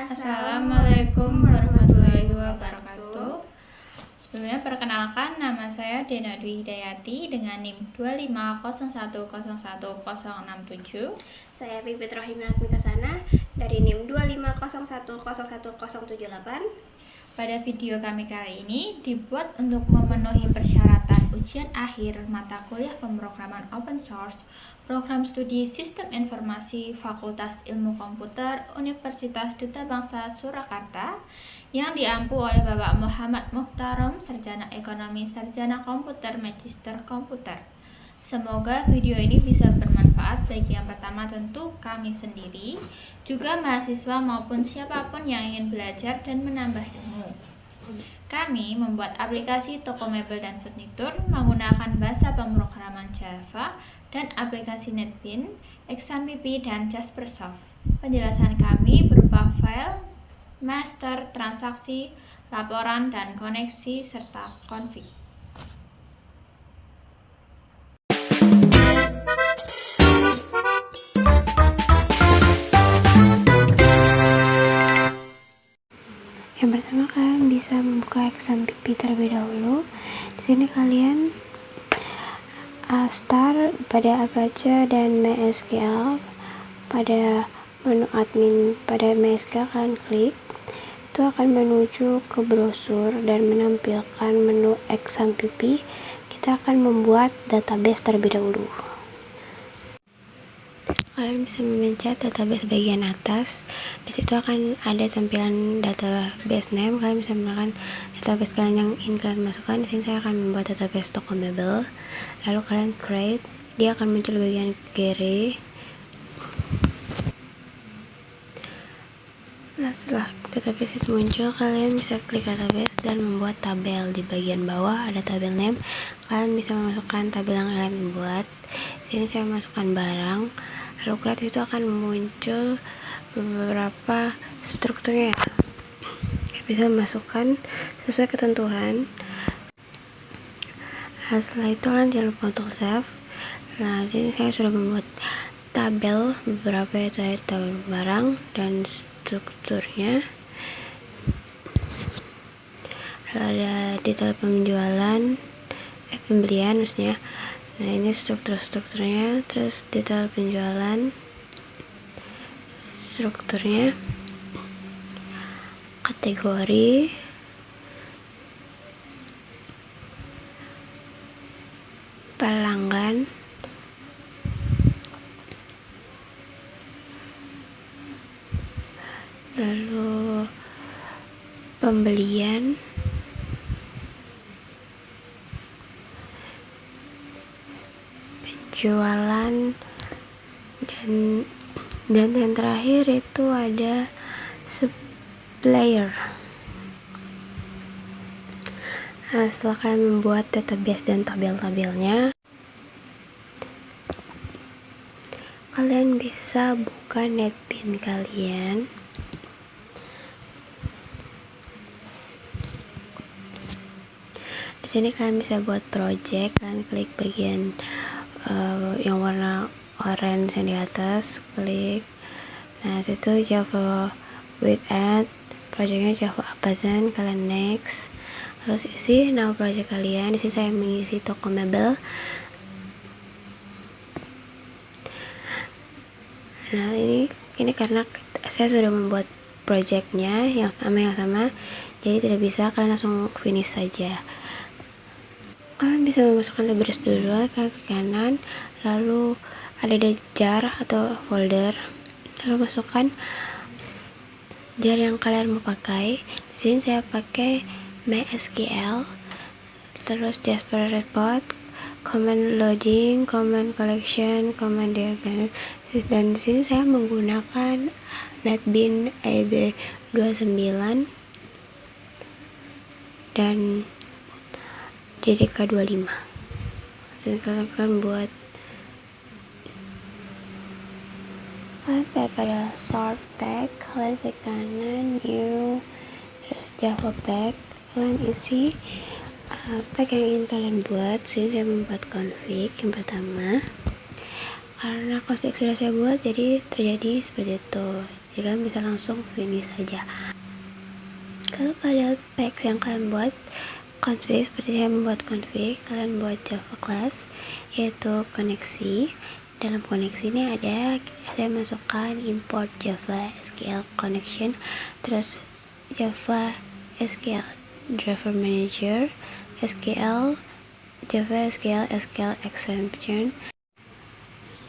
Assalamualaikum warahmatullahi wabarakatuh. Sebelumnya perkenalkan, nama saya Dena Dwi Hidayati dengan NIM 250101067. Saya Pipit Rohimah Mikasana dari NIM 250101078. Pada video kami kali ini dibuat untuk memenuhi persyaratan ujian akhir mata kuliah pemrograman open source program studi Sistem Informasi Fakultas Ilmu Komputer Universitas Duta Bangsa Surakarta yang diampu oleh Bapak Muhammad Muhtarom, Sarjana Ekonomi, Sarjana Komputer, Magister Komputer. Semoga video ini bisa bermanfaat bagi yang pertama tentu kami sendiri, juga mahasiswa maupun siapapun yang ingin belajar dan menambah ilmu. Kami membuat aplikasi toko mebel dan furnitur menggunakan bahasa pemrograman Java dan aplikasi NetBeans, XAMPP, dan Jaspersoft. Penjelasan kami berupa file, master, transaksi, laporan, dan koneksi, serta config. Yang pertama, kalian bisa membuka XAMPP terlebih dahulu. Di sini kalian start pada Apache dan MySQL. Pada menu admin pada MySQL kalian klik, itu akan menuju ke brosur dan menampilkan menu XAMPP. Kita akan membuat database terlebih dahulu. Kalian bisa memencet database bagian atas. Di situ akan ada tampilan database name. Kalian bisa menggunakan database kalian yang ingin kalian masukkan. Di sini saya akan membuat database toko mebel. Lalu kalian create, dia akan muncul bagian kiri. Nah, setelah database itu muncul, kalian bisa klik database dan membuat tabel. Di bagian bawah ada tabel name. Kalian bisa memasukkan tabel yang kalian buat. Di sini saya masukkan barang. Lalu kreatif itu akan muncul beberapa strukturnya. Bisa memasukkan sesuai ketentuan. Nah, setelah itu kalian jangan lupa untuk save. Nah, sini saya sudah membuat tabel beberapa, yaitu tabel barang dan strukturnya. Lalu ada detail penjualan, pembelian maksudnya. Nah, ini strukturnya, terus detail penjualan, strukturnya, kategori, pelanggan, lalu pembelian, penjualan, dan yang terakhir itu ada supplier. Nah, setelah kalian membuat database dan tabel-tabelnya, kalian bisa buka NetBeans kalian. Di sini kalian bisa buat project. Kalian klik bagian yang warna orange yang di atas, klik. Nah, situ Java with add, projectnya Java Apazan. Kalian next, terus isi nama project kalian. Di sini saya mengisi toko mebel. Nah, ini karena saya sudah membuat projectnya yang sama, jadi tidak bisa kalian langsung finish saja. Kalian bisa memasukkan libres dulu ke kanan, lalu ada jar atau folder, lalu masukkan jar yang kalian mau pakai. Di sini saya pakai MySQL, terus Jasper Report, command loading, command collection, command diagram. Dan di sini saya menggunakan NetBeans IDE 29 dan DDK 25. Jadi kalian akan buat pada sort tag, kalian klik kanan, new, terus Java pack, kalian isi tag yang ingin kalian buat. Sini saya membuat config yang pertama. Karena config sudah saya buat, jadi terjadi seperti itu. jadi kalian bisa langsung finish saja. Kalau pada packs yang kalian buat config, seperti saya membuat config, kalian buat Java class yaitu koneksi. Dalam koneksi ini ada, saya masukkan import Java SQL connection, terus Java SQL driver manager, SQL Java SQL exception,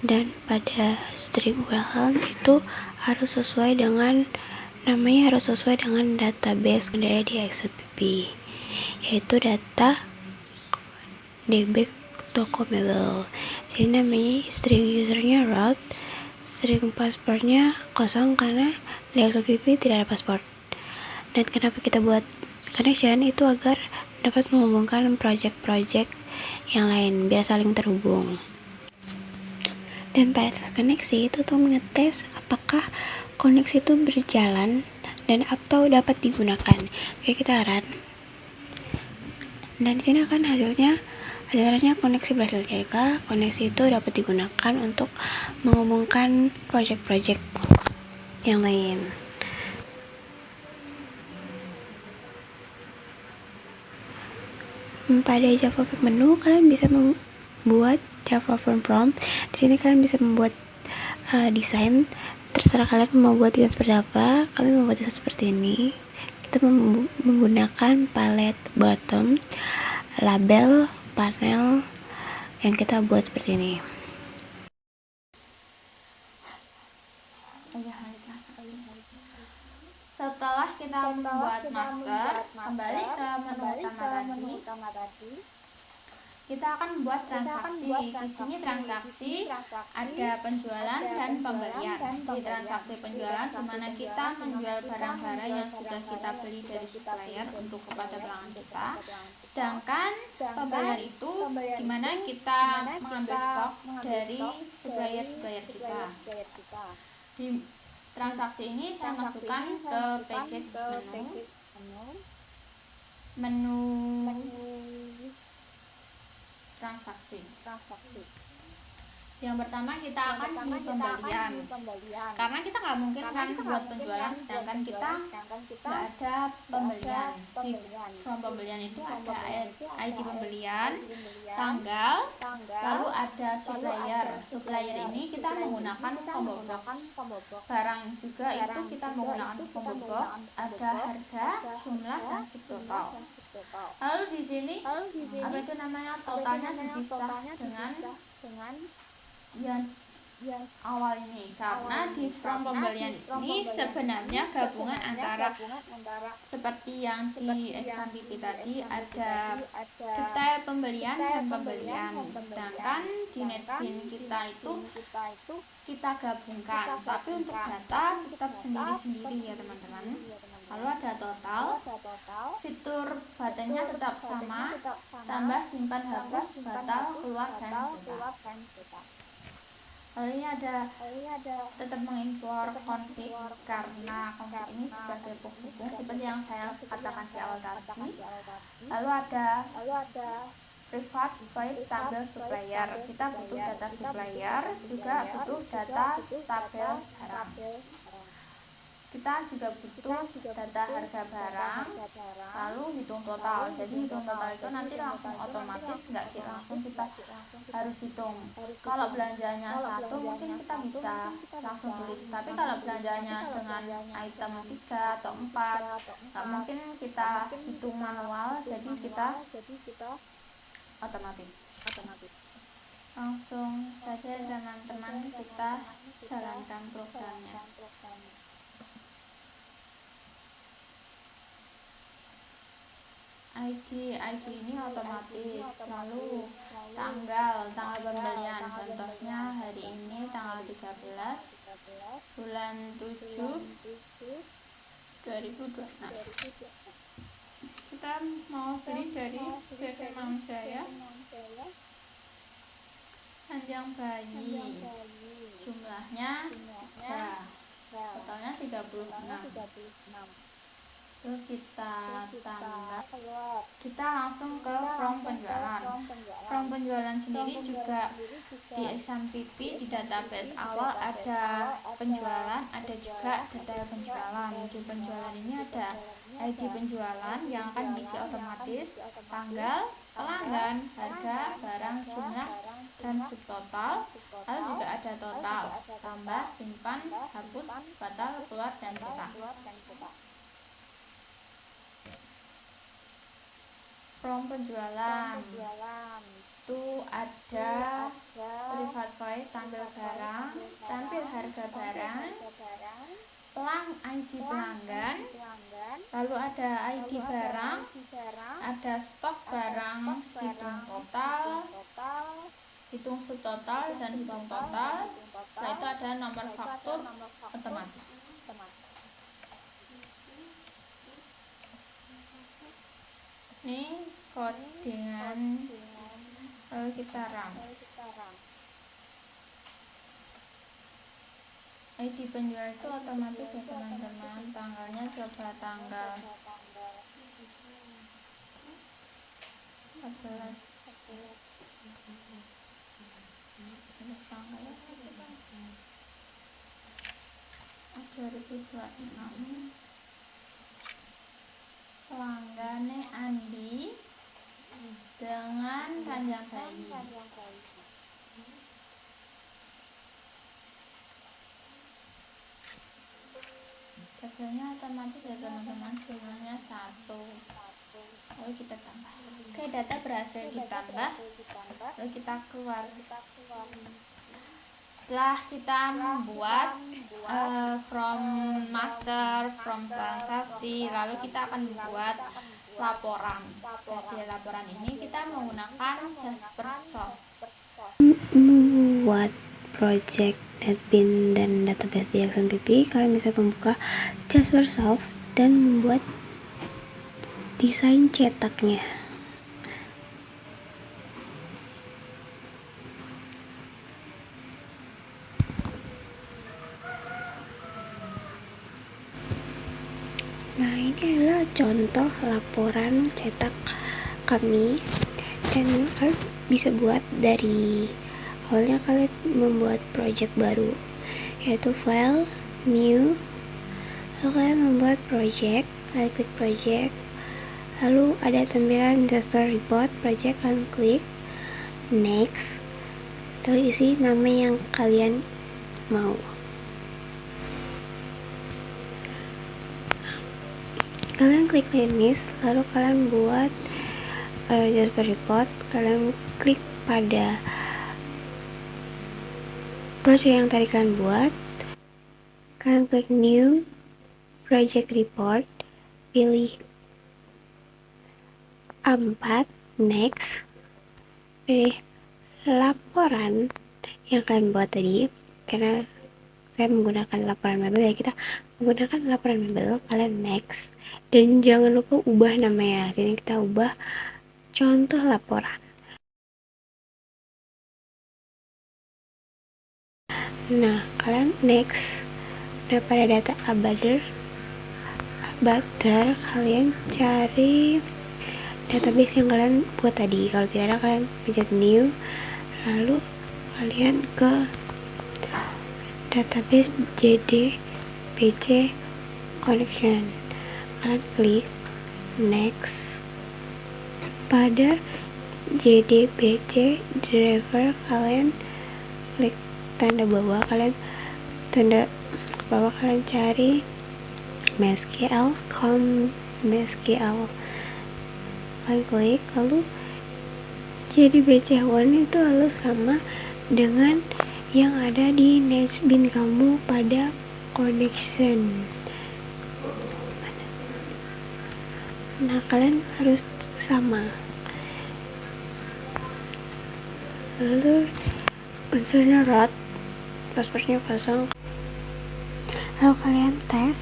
dan pada string URL itu harus sesuai dengan namanya, harus sesuai dengan database yang ada di XMPP, yaitu data db toko mebel. Jadi namanya string usernya root, string passwordnya kosong karena di XMPP tidak ada password. Dan kenapa kita buat connection itu agar dapat menghubungkan project-project yang lain biar saling terhubung. Dan pada tes koneksi itu tuh mengetes apakah koneksi itu berjalan dan atau dapat digunakan. Kayak kita run. Dan di sini akan hasilnya koneksi berhasil jaga, koneksi itu dapat digunakan untuk menghubungkan project-project yang lain. Pada Java menu kalian bisa membuat Java form prompt. Di sini kalian bisa membuat desain, terserah kalian mau buat desain seperti apa. Kalian membuat desain seperti ini. Kita menggunakan palette bottom, label, panel yang kita buat seperti ini. Setelah kita membuat master, kembali ke menu utama tadi. Kita akan membuat transaksi. Di sini transaksi ada penjualan dan pembelian. Di transaksi penjualan di mana kita menjual barang-barang yang sudah kita beli dari supplier untuk kepada pelanggan kita. Sedangkan pembelian itu di mana kita mengambil stok dari supplier kita. Di transaksi ini saya masukkan ke package menu transaksi. Yang pertama kita akan di pembelian, karena kita nggak mungkin kan buat penjualan sedangkan kita nggak ada pembelian. Di form pembelian itu ada ID pembelian, tanggal, lalu ada supplier ini kita menggunakan combo box. Barang juga itu kita menggunakan combo box, ada harga, jumlah, dan subtotal. Lalu di sini apa itu namanya, totalnya dipisah dengan yang awal ini, karena di form pembelian ini sebenarnya gabungan antara seperti yang di XMPP tadi ada detail pembelian dan pembelian, sedangkan di NetBeans kita itu kita gabungkan, tapi untuk data tetap sendiri-sendiri ya teman-teman. Lalu ada total, fitur buttonnya tetap sama, tambah, simpan, hapus, batal, keluar, dan cetak. Lalu ini ada tetap mengimpor config, karena config ini sebagai penghubung seperti yang saya katakan di awal tadi. Lalu ada private void tabel supplier, kita butuh data supplier, juga butuh data tabel barang. Kita juga butuh data harga barang, lalu hitung total. Jadi hitung total itu nanti langsung otomatis, nggak langsung kita harus hitung. Kalau belanjanya satu mungkin kita bisa langsung tulis, tapi kalau belanjanya dengan item 3 atau 4 nggak mungkin kita hitung manual, jadi kita otomatis. Langsung saja teman-teman kita jalankan programnya. ID ini otomatis. Lalu tanggal pembelian, contohnya hari ini tanggal 13 bulan 7 2026. Kita mau beli dari CV Mam Jaya, panjang bayi, jumlahnya 3, totalnya 36. Lalu kita tambah, kita langsung ke from penjualan. From penjualan sendiri juga di exam PP di database awal ada penjualan, ada juga detail penjualan. Di penjualan ini ada ID penjualan yang akan diisi otomatis, tanggal, pelanggan, harga, barang, jumlah, dan subtotal. Lalu juga ada total, tambah, simpan, hapus, batal, keluar, dan cetak. From penjualan itu ada private void, tampil barang, tampil harga barang, ID pelanggan, lalu ada ID barang, ada stok barang, hitung total, hitung subtotal, dan hitung total. Setelah itu ada nomor faktur otomatis. Ini codingan, lalu kita run. ID penjual itu otomatis ya teman-teman. Tanggalnya coba tanggal 14 tanggal ya 2026. Pelanggannya Andi dengan ranjang bayi. Hasilnya otomatis ya teman-teman, jumlahnya 1. Lalu kita tambah. Oke, data berhasil ditambah. Lalu kita keluar. Setelah kita membuat from master, from transaksi, lalu kita akan membuat laporan. Dari laporan ini kita menggunakan Jaspersoft. Membuat project NetBeans dan database di XMPP, kalian bisa membuka Jaspersoft dan membuat desain cetaknya. Nah, ini adalah contoh laporan cetak kami, dan kalian bisa buat dari awalnya kalian membuat project baru, yaitu file, new, lalu kalian membuat project, kalian klik project, lalu ada tampilan developer report project, kalian klik next, lalu isi nama yang kalian mau. Kalian klik finish, lalu kalian buat developer report, kalian klik pada project yang tadi kalian buat, kalian klik new project report, pilih 4, next, pilih laporan yang kalian buat tadi. Karena saya menggunakan laporan mebel, ya kita menggunakan laporan mebel, kalian next, dan jangan lupa ubah namanya. Sini kita ubah contoh laporan. Nah, kalian next. Nah, pada data abader kalian cari database yang kalian buat tadi. Kalau tidak ada, kalian pencet new, lalu kalian ke database JDBC connection, kalian klik next. Pada JDBC driver kalian klik tanda bawah, kalian cari MySQL, MySQL, kalian klik, lalu JDBC1 itu lalu sama dengan yang ada di NetBeans kamu pada connection. Nah, kalian harus sama. Lalu unsurnya root, passwordnya kosong, lalu kalian tes.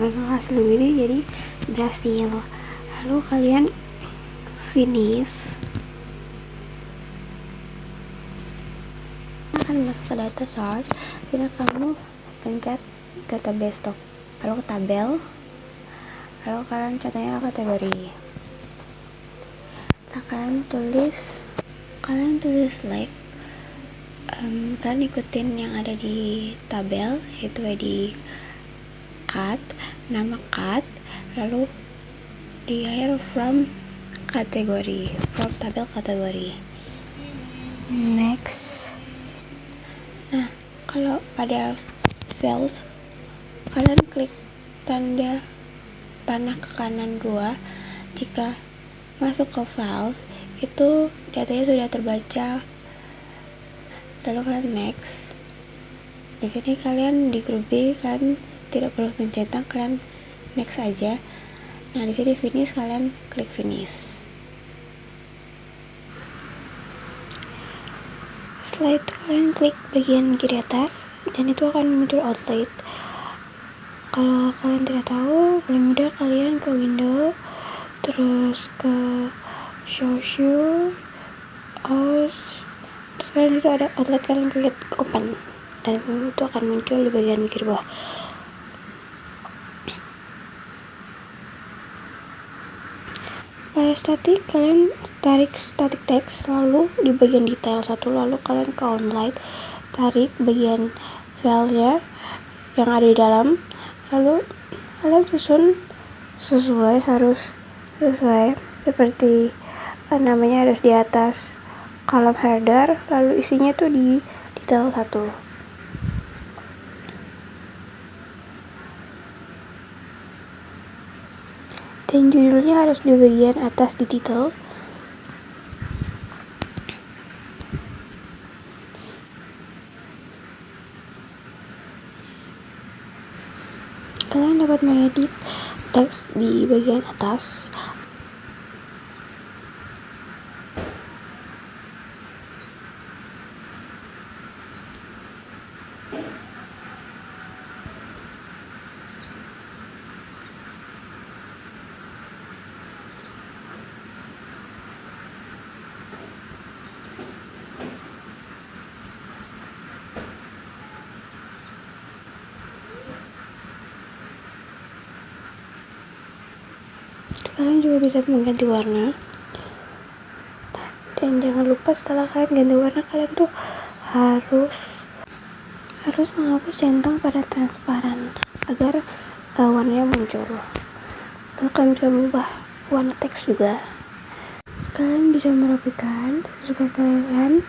Langsung hasil ini jadi berhasil. Lalu kalian finish, akan masuk ke data source. Sini kamu pencet database doc, lalu ke tabel, lalu kalian contohnya kategori. Nah, kalian tulis like, kalian ikutin yang ada di tabel, yaitu di cut, nama cut, lalu di akhir from kategori, from tabel kategori. Next. Nah, kalau pada fields, kalian klik tanda panah ke kanan 2. Jika masuk ke files, itu datanya sudah terbaca. Lalu kalian next. Di sini kalian di grup B, kalian tidak perlu mencetak, kalian next aja. Nah, di sini finish, kalian klik finish. Setelah itu kalian klik bagian kiri atas dan itu akan muncul outlet. Kalau kalian tidak tahu, paling mudah kalian ke window, terus ke show you, terus kalian itu ada outlet, kalian klik open dan itu akan muncul di bagian kiri bawah. Pada static, kalian tarik static text, lalu di bagian detail 1, lalu kalian ke onlight, tarik bagian filenya yang ada di dalam, lalu kalian susun harus sesuai seperti namanya harus di atas kolom header, lalu isinya tuh di detail 1. Dan judulnya harus di bagian atas di title. Kalian dapat mengedit teks di bagian atas. Kalian juga bisa mengganti warna. Dan jangan lupa setelah kalian ganti warna, kalian tuh harus menghapus centang pada transparan agar warnanya muncul. Lalu kalian bisa mengubah warna teks juga. Kalian bisa merapikan sesuka kalian,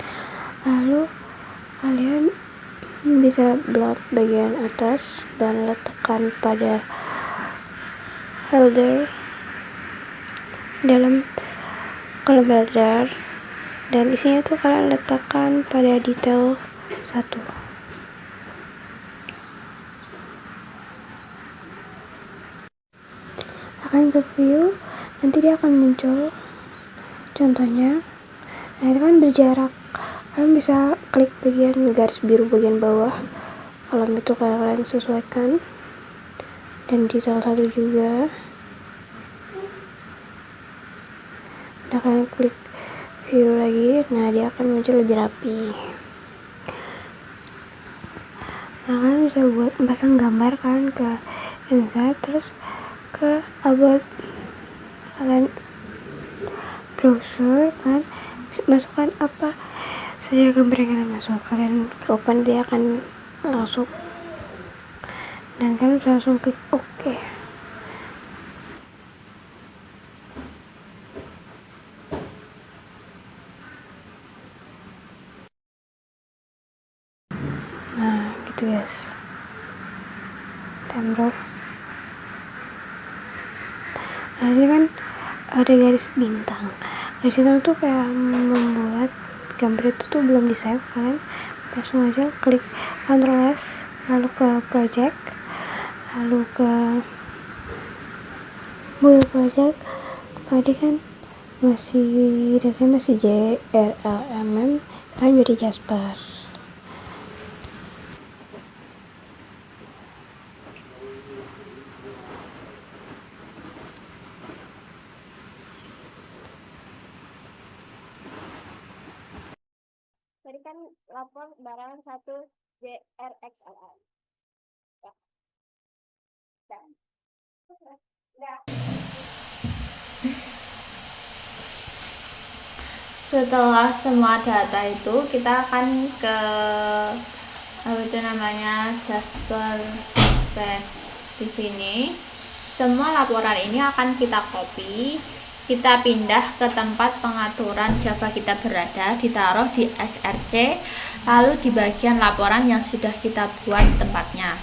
lalu kalian bisa blot bagian atas dan letakkan pada header dalam kolom header, dan isinya tuh kalian letakkan pada detail 1. Akan ke view, nanti dia akan muncul contohnya. Nah, itu kan berjarak, kalian bisa klik bagian garis biru bagian bawah, kolom itu kalian sesuaikan, dan detail 1 juga. Nah, kalian klik view lagi, nah dia akan muncul lebih rapi. Nah, kalian bisa buat pasang gambar, kalian ke insert, terus ke about, kalian browser, kan masukkan apa saja gambar yang kalian masuk, kalian ke open, dia akan langsung, dan kalian bisa langsung klik OK. Nah, gitu guys. Tembok. Nah, ini kan ada garis bintang. Garis bintang tuh kayak membuat gambar itu tuh belum di save. Kalian langsung aja klik Ctrl S, lalu ke project, lalu ke build project. Tadi kan datanya masih JRLMM, sekarang jadi Jasper. Tadi kan lapor barang 1 JRXLR. Setelah semua data itu, kita akan ke apa itu namanya Jasper Space. Di sini semua laporan ini akan kita copy, kita pindah ke tempat pengaturan Java kita berada, ditaruh di src, lalu di bagian laporan yang sudah kita buat tempatnya.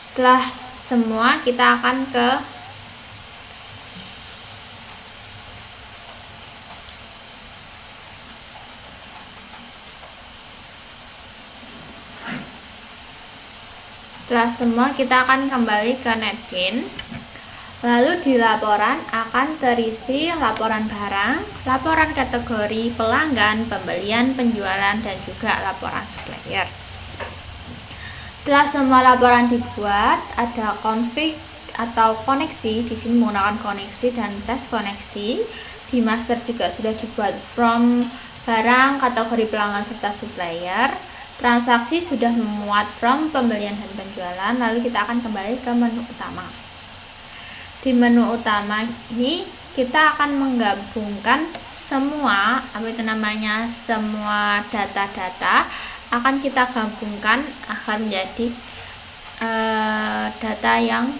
Setelah semua, kita akan ke kita akan kembali ke NetBeans. Lalu di laporan akan terisi laporan barang, laporan kategori pelanggan, pembelian, penjualan, dan juga laporan supplier. Setelah semua laporan dibuat, ada config atau koneksi. Di sini menggunakan koneksi dan tes koneksi. Di master juga sudah dibuat from barang, kategori pelanggan, serta supplier. Transaksi sudah memuat from pembelian dan penjualan. Lalu kita akan kembali ke menu utama. Di menu utama ini kita akan menggabungkan semua semua data-data akan kita gabungkan akan menjadi data yang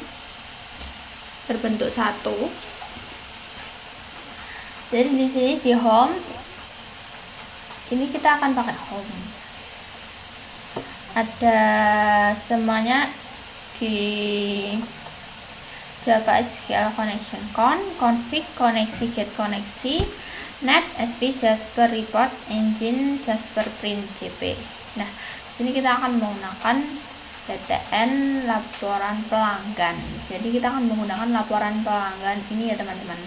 berbentuk satu. Jadi di sini di home ini kita akan pakai home. Ada semuanya di Java SQL connection config, koneksi, get koneksi, net, SV, Jasper report, engine, Jasper print JP. Nah, sini kita akan menggunakan DTN laporan pelanggan. Jadi kita akan menggunakan laporan pelanggan ini ya teman-teman.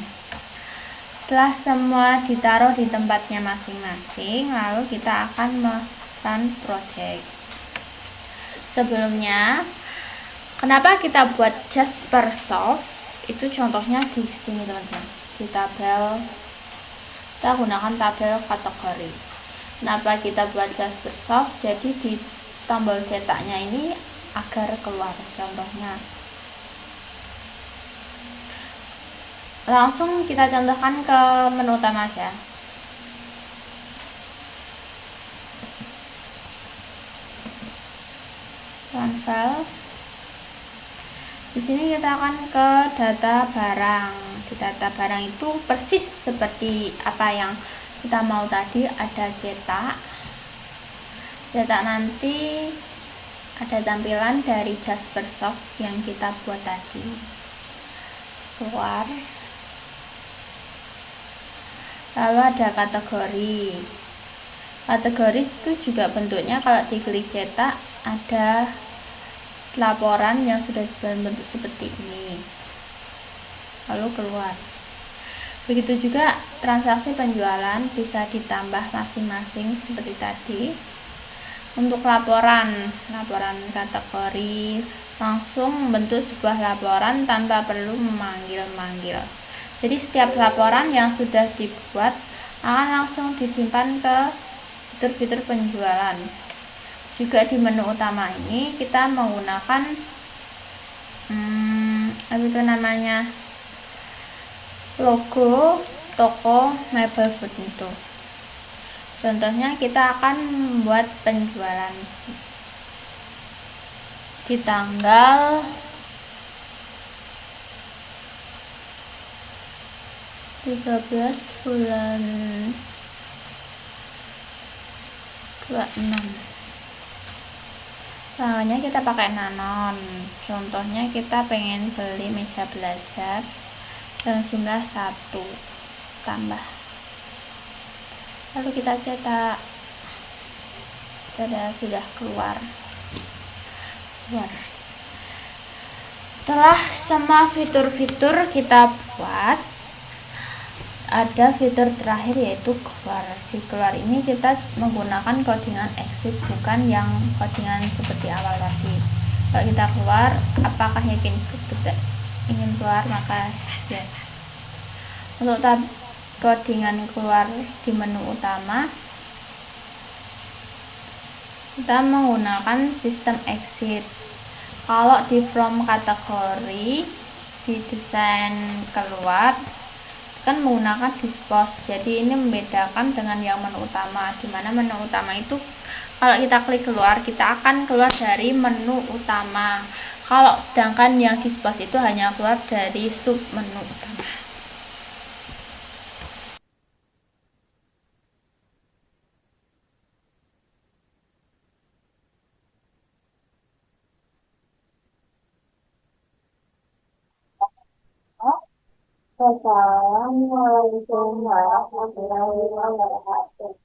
Setelah semua ditaruh di tempatnya masing-masing, lalu kita akan run project. Sebelumnya, kenapa kita buat Jaspersoft? Itu contohnya di sini teman-teman. Di tabel, kita gunakan tabel kategori. Kenapa kita buat Jaspersoft? Jadi di tombol cetaknya ini agar keluar. Contohnya, langsung kita contohkan ke menu utama aja. Run file. Di sini kita akan ke data barang. Di data barang itu persis seperti apa yang kita mau tadi, ada cetak. Cetak nanti ada tampilan dari Jaspersoft yang kita buat tadi. Keluar. Lalu ada kategori. Kategori itu juga bentuknya kalau diklik cetak ada laporan yang sudah berbentuk seperti ini, lalu keluar. Begitu juga transaksi penjualan bisa ditambah masing-masing seperti tadi. Untuk laporan kategori langsung membentuk sebuah laporan tanpa perlu memanggil-manggil. Jadi setiap laporan yang sudah dibuat akan langsung disimpan ke fitur-fitur penjualan. Juga di menu utama ini kita menggunakan logo toko Mebel Food itu. Contohnya kita akan membuat penjualan di tanggal 13 bulan 26. Namanya kita pakai Nanon. Contohnya kita pengen beli meja belajar dalam jumlah 1 tambah. Lalu kita cetak. Sudah keluar. Setelah semua fitur-fitur kita buat, ada fitur terakhir yaitu keluar. Di keluar ini kita menggunakan codingan exit, bukan yang codingan seperti awal tadi. Kalau kita keluar, apakah yakin kita ingin keluar, maka yes. Untuk codingan keluar di menu utama kita menggunakan sistem exit. Kalau di from kategori di desain keluar kan menggunakan dispose, jadi ini membedakan dengan yang menu utama, dimana menu utama itu kalau kita klik keluar kita akan keluar dari menu utama, kalau sedangkan yang dispose itu hanya keluar dari sub menu utama. Assalamualaikum warahmatullahi wabarakatuh.